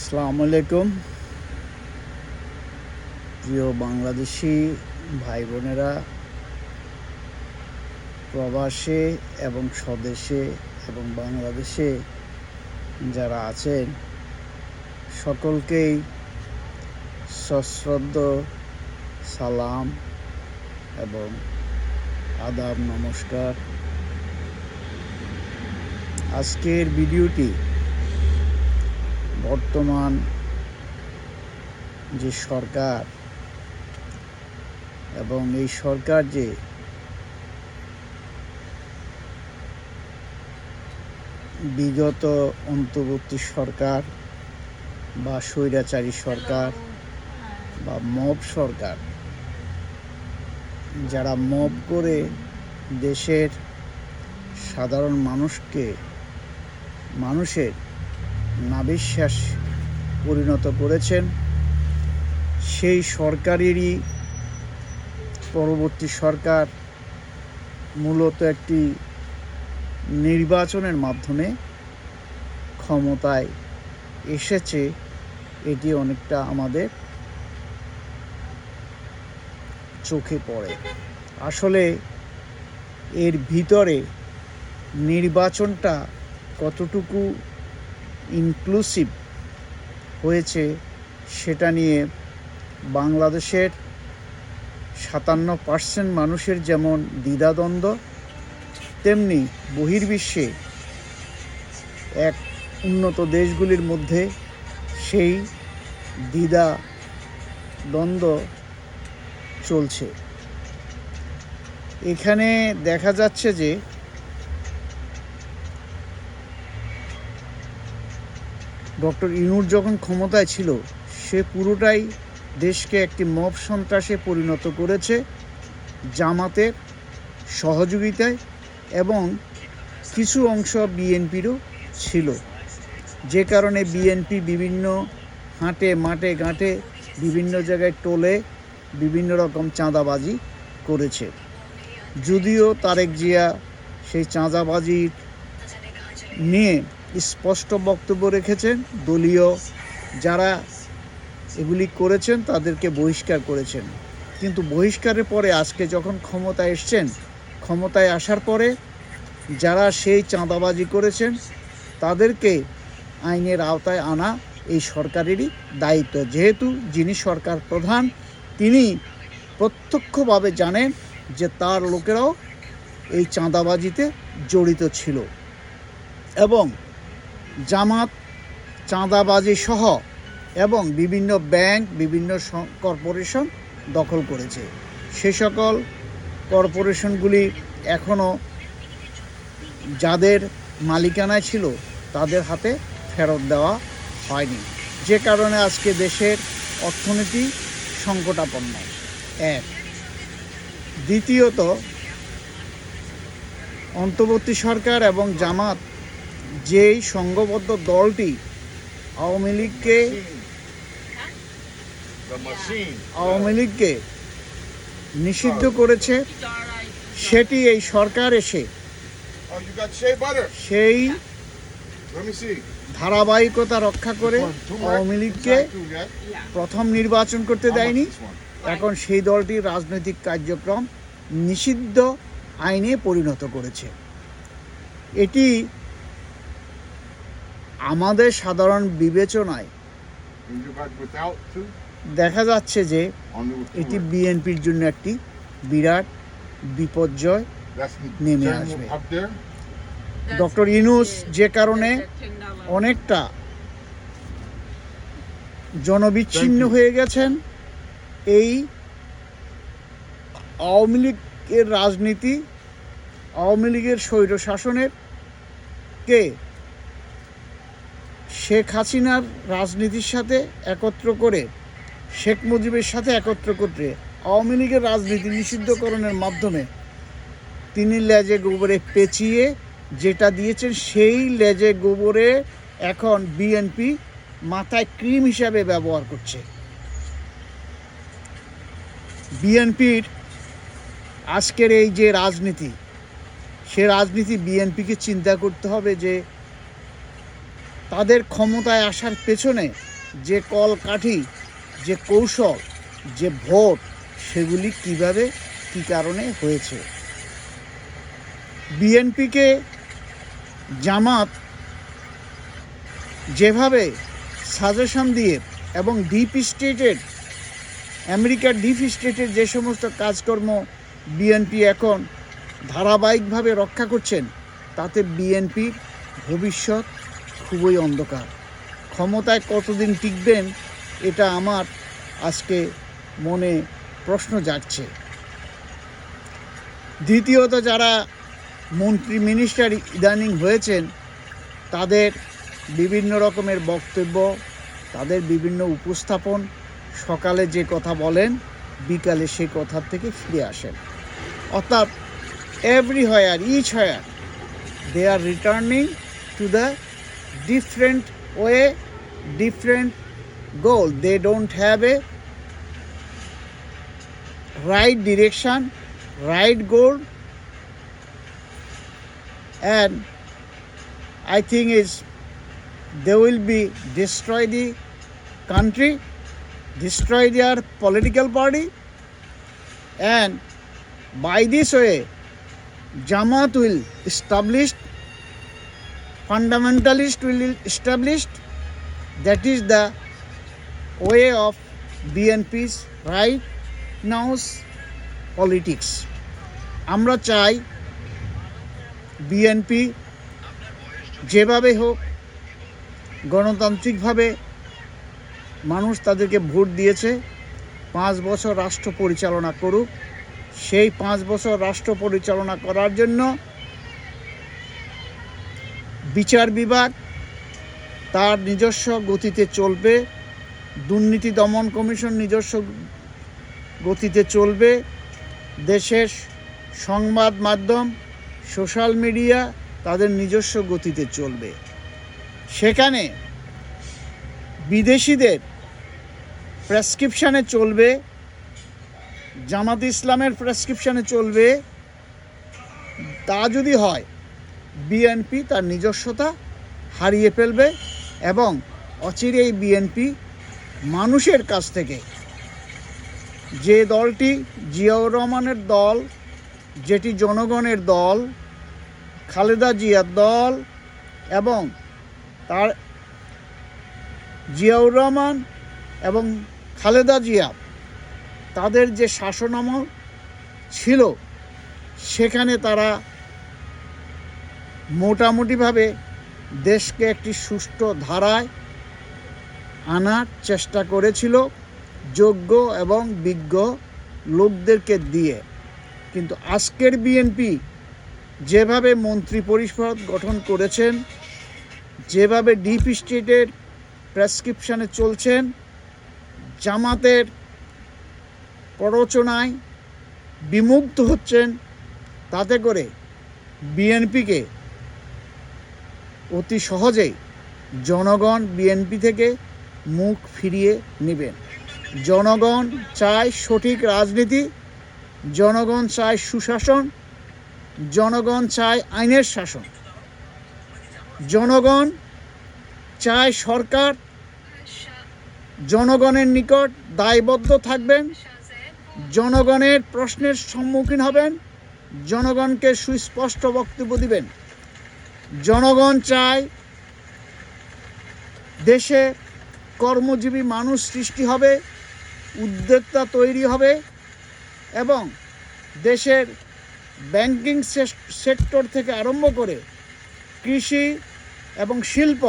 আসসালামু আলাইকুম প্রিয় বাংলাদেশি ভাই বোনেরা, প্রবাসে এবং স্বদেশে এবং বাংলাদেশে যারা আছেন সকলকেই সশ্রদ্ধ সালাম এবং আদাব নমস্কার। আজকের ভিডিওটি বর্তমান যে সরকার এবং এই সরকার যে বিগত অন্তর্বর্তী সরকার বা স্বৈরাচারী সরকার বা মব সরকার, যারা মব করে দেশের সাধারণ মানুষের নাভিশ্বাস পরিণত করেছেন, সেই সরকারেরই পরবর্তী সরকার মূলত একটি নির্বাচনের মাধ্যমে ক্ষমতায় এসেছে। এটি অনেকটা আমাদের চোখে পড়ে। আসলে এর ভিতরে নির্বাচনটা কতটুকু ইনক্লুসিভ হয়েছে সেটা নিয়ে বাংলাদেশের 57% মানুষের যেমন দ্বিধাদ্বন্দ্ব, তেমনি বহির্বিশ্বে এক উন্নত দেশগুলির মধ্যে সেই দ্বিধাদ্বন্দ্ব চলছে। এখানে দেখা যাচ্ছে যে ডক্টর ইউনূস যখন ক্ষমতায় ছিল সে পুরোটাই দেশকে একটি মব সন্ত্রাসে পরিণত করেছে জামাতের সহযোগিতায়, এবং কিছু অংশ বিএনপিরও ছিল, যে কারণে বিএনপি বিভিন্ন হাটে মাঠে ঘাটে বিভিন্ন জায়গায় টোলে বিভিন্ন রকম চাঁদাবাজি করেছে। যদিও তারেক জিয়া সেই চাঁদাবাজি নিয়ে স্পষ্ট বক্তব্য রেখেছেন, দলীয় যারা এগুলি করেছেন তাদেরকে বহিষ্কার করেছেন। কিন্তু বহিষ্কারের পরে আজকে যখন ক্ষমতায় এসছেন, ক্ষমতায় আসার পরে যারা সেই চাঁদাবাজি করেছেন তাদেরকে আইনের আওতায় আনা এই সরকারেরই দায়িত্ব। যেহেতু যিনি সরকার প্রধান, তিনি প্রত্যক্ষভাবে জানেন যে তার লোকেরাও এই চাঁদাবাজিতে জড়িত ছিল এবং জামাত চাঁদাবাজি সহ এবং বিভিন্ন ব্যাংক, বিভিন্ন কর্পোরেশন দখল করেছে। সে সকল কর্পোরেশনগুলি এখনও যাদের মালিকানায় ছিল তাদের হাতে ফেরত দেওয়া হয়নি, যে কারণে আজকে দেশের অর্থনীতি সংকটাপন্ন। এক, দ্বিতীয়ত অন্তর্বর্তী সরকার এবং জামাত যেই সংঘবদ্ধ দলটি আওয়ামী লীগকে নিষিদ্ধ করেছে, সেটি এই সরকার এসে সেই ধারাবাহিকতা রক্ষা করে আওয়ামী লীগকে প্রথম নির্বাচন করতে দেয়নি। এখন সেই দলটির রাজনৈতিক কার্যক্রম নিষিদ্ধ আইনে পরিণত করেছে। এটি আমাদের সাধারণ বিবেচনায় দেখা যাচ্ছে যে এটি বিএনপির জন্য একটি বিরাট বিপর্যয় নেমে আসবে। ডক্টর ইউনূস যে কারণে অনেকটা জনবিচ্ছিন্ন হয়ে গেছেন, এই আওয়ামী লীগের রাজনীতি, আওয়ামী লীগের স্বৈরশাসনের কে শেখ হাসিনার রাজনীতির সাথে একত্র করে, শেখ মুজিবের সাথে একত্র করে আওয়ামী লীগের রাজনীতি নিষিদ্ধকরণের মাধ্যমে তিনি লেজে গোবরে পেঁচিয়ে যেটা দিয়েছেন, সেই লেজে গোবরে এখন বিএনপি মাথায় ক্রিম হিসাবে ব্যবহার করছে। বিএনপির আজকের এই যে রাজনীতি, সে রাজনীতি বিএনপিকে চিন্তা করতে হবে যে তাদের ক্ষমতায় আসার পেছনে যে কলকাঠি, যে কৌশল, যে ভোট, সেগুলি কিভাবে কী কারণে হয়েছে। বিএনপিকে জামাত যেভাবে সাজেশন দিয়ে এবং ডিপ স্টেটের আমেরিকার ডিপ স্টেটের যে সমস্ত কাজকর্ম বিএনপি এখন ধারাবাহিকভাবে রক্ষা করছেন, তাতে বিএনপির ভবিষ্যৎ খুবই অন্ধকার। ক্ষমতায় কতদিন টিকবেন, এটা আমার আজকে মনে প্রশ্ন জাগছে। দ্বিতীয়ত, যারা মন্ত্রী মিনিস্টার ইদানিং হয়েছেন, তাদের বিভিন্ন রকমের বক্তব্য, তাদের বিভিন্ন উপস্থাপন, সকালে যে কথা বলেন বিকালে সেই কথার থেকে ফিরে আসেন। অর্থাৎ everywhere, each where they are returning to the different way, different goal. They don't have a right direction, right goal, and I think is they will be destroy the country, destroy their political party, and by this way Jamaat will establish, fundamentalist will establish. That is the way of BNP's right now's politics. আমরা চাই BNP যেভাবে হোক গণতান্ত্রিকভাবে মানুষ তাদেরকে vote দিয়েছে, 5 বছর রাষ্ট্র পরিচালনা করুক। সেই 5 বছর রাষ্ট্র পরিচালনা করার জন্য বিচার বিভাগ তার নিজস্ব গতিতে চলবে, দুর্নীতি দমন কমিশন নিজস্ব গতিতে চলবে, দেশের সংবাদ মাধ্যম, সোশ্যাল মিডিয়া তাদের নিজস্ব গতিতে চলবে। সেখানে বিদেশিদের প্রেসক্রিপশানে চলবে, জামাত ইসলামের প্রেসক্রিপশানে চলবে। তা যদি হয়, বিএনপি তার নিজস্বতা হারিয়ে ফেলবে এবং অচিরেই বিএনপি মানুষের কাছ থেকে, যে দলটি জিয়াউর রহমানের দল, যেটি জনগণের দল, খালেদা জিয়ার দল, এবং তার জিয়াউর রহমান এবং খালেদা জিয়া তাদের যে শাসনামল ছিল, সেখানে তারা মোটামুটিভাবে দেশকে একটি সুষ্ঠু ধারায় আনার চেষ্টা করেছিল যোগ্য এবং বিজ্ঞ লোকদেরকে দিয়ে। কিন্তু আজকের বিএনপি যেভাবে মন্ত্রী পরিষদ গঠন করেছেন, যেভাবে ডিপ স্টেটের প্রেসক্রিপশানে চলছেন, জামাতের প্ররোচনায় বিমুগ্ধ হচ্ছেন, তাতে করে বিএনপিকে অতি সহজেই জনগণ বিএনপি থেকে মুখ ফিরিয়ে নেবেন। জনগণ চায় সঠিক রাজনীতি, জনগণ চায় সুশাসন, জনগণ চায় আইনের শাসন, জনগণ চায় সরকার জনগণের নিকট দায়বদ্ধ থাকবেন, জনগণের প্রশ্নের সম্মুখীন হবেন, জনগণকে সুস্পষ্ট বক্তব্য দিবেন। জনগণ চায় দেশে কর্মজীবী মানুষ সৃষ্টি হবে, উদ্যোক্তা তৈরি হবে এবং দেশের ব্যাংকিং সেক্টর থেকে আরম্ভ করে কৃষি এবং শিল্প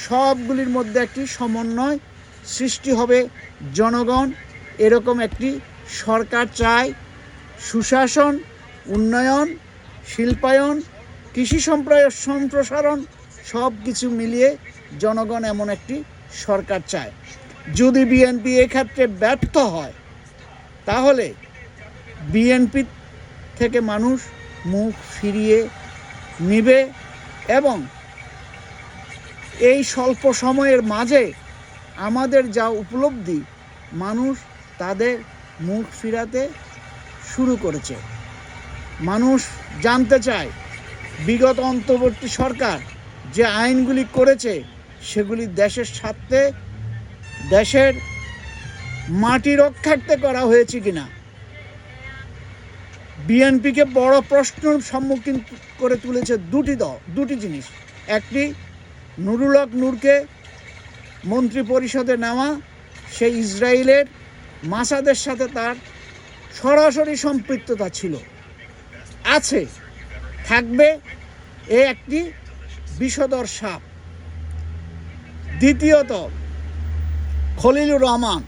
সবগুলির মধ্যে একটি সমন্বয় সৃষ্টি হবে। জনগণ এরকম একটি সরকার চায়। সুশাসন, উন্নয়ন, শিল্পায়ন, কৃষি সম্প্রসারণ সব কিছু মিলিয়ে জনগণ এমন একটি সরকার চায়। যদি বিএনপি এক্ষেত্রে ব্যর্থ হয়, তাহলে বিএনপি থেকে মানুষ মুখ ফিরিয়ে নেবে এবং এই স্বল্প সময়ের মাঝে আমাদের যা উপলব্ধি, মানুষ তাদের মুখ ফিরাতে শুরু করেছে। মানুষ জানতে চায় বিগত অন্তর্বর্তী সরকার যে আইনগুলি করেছে সেগুলি দেশের স্বার্থে দেশের মাটি রক্ষার্থে করা হয়েছে কিনা। বিএনপিকে বড় প্রশ্নের সম্মুখীন করে তুলেছে দুটি জিনিস। একটি, নুরুল হক নূরকে মন্ত্রী পরিষদে নেওয়া, সেই ইসরায়েলের মাসাদের সাথে তার সরাসরি সম্পৃক্ততা ছিল, আছে, থাকবে, এ একটি বিষধর সাপ। দ্বিতীয়ত, খলিলুর রহমান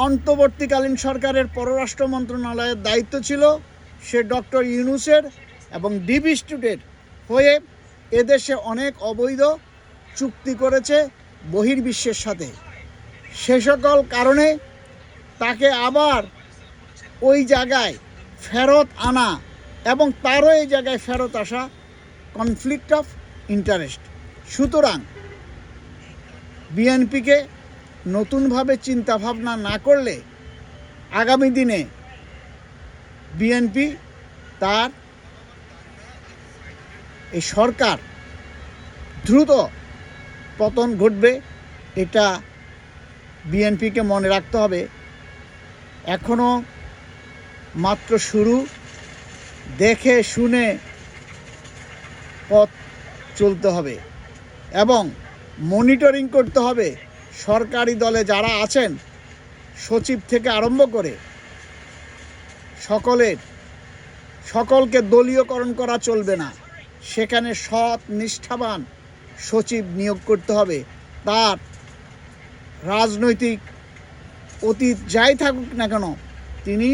অন্তর্বর্তীকালীন সরকারের পররাষ্ট্র মন্ত্রণালয়ের দায়িত্ব ছিল, সে ডক্টর ইউনূসের এবং ডিবি স্টুডের হয়ে এদেশে অনেক অবৈধ চুক্তি করেছে বহির্বিশ্বের সাথে। সে সকল কারণে তাকে আবার ওই জায়গায় ফেরত আনা এবং তারও এই জায়গায় ফেরত আসা কনফ্লিক্ট অফ ইন্টারেস্ট। সুতরাং বিএনপিকে নতুনভাবে চিন্তাভাবনা না করলে আগামী দিনে বিএনপি তার এই সরকার দ্রুত পতন ঘটবে, এটা বিএনপিকে মনে রাখতে হবে। এখনও মাত্র শুরু, দেখে শুনে পথ চলতে হবে এবং মনিটরিং করতে হবে সরকারি দলে যারা আছেন, সচিব থেকে আরম্ভ করে সকলকে দলীয়করণ করা চলবে না। সেখানে সৎ নিষ্ঠাবান সচিব নিয়োগ করতে হবে। তার রাজনৈতিক অতীত যাই থাকুক না কেন, তিনি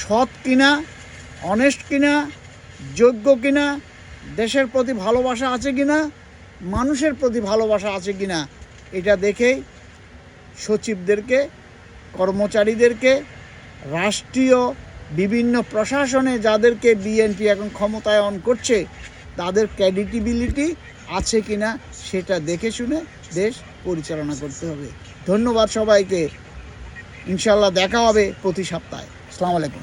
সৎ কিনা, অনেস্ট কিনা, যোগ্য কিনা, দেশের প্রতি ভালোবাসা আছে কিনা, মানুষের প্রতি ভালোবাসা আছে কিনা, এটা দেখেই সচিবদেরকে, কর্মচারীদেরকে, রাষ্ট্রীয় বিভিন্ন প্রশাসনে যাদেরকে বিএনপি এখন ক্ষমতায়ন করছে তাদের ক্রেডিবিলিটি আছে কিনা সেটা দেখে শুনে দেশ পরিচালনা করতে হবে। ধন্যবাদ সবাইকে। ইনশাআল্লাহ দেখা হবে প্রতি সপ্তাহে। আসসালামু আলাইকুম।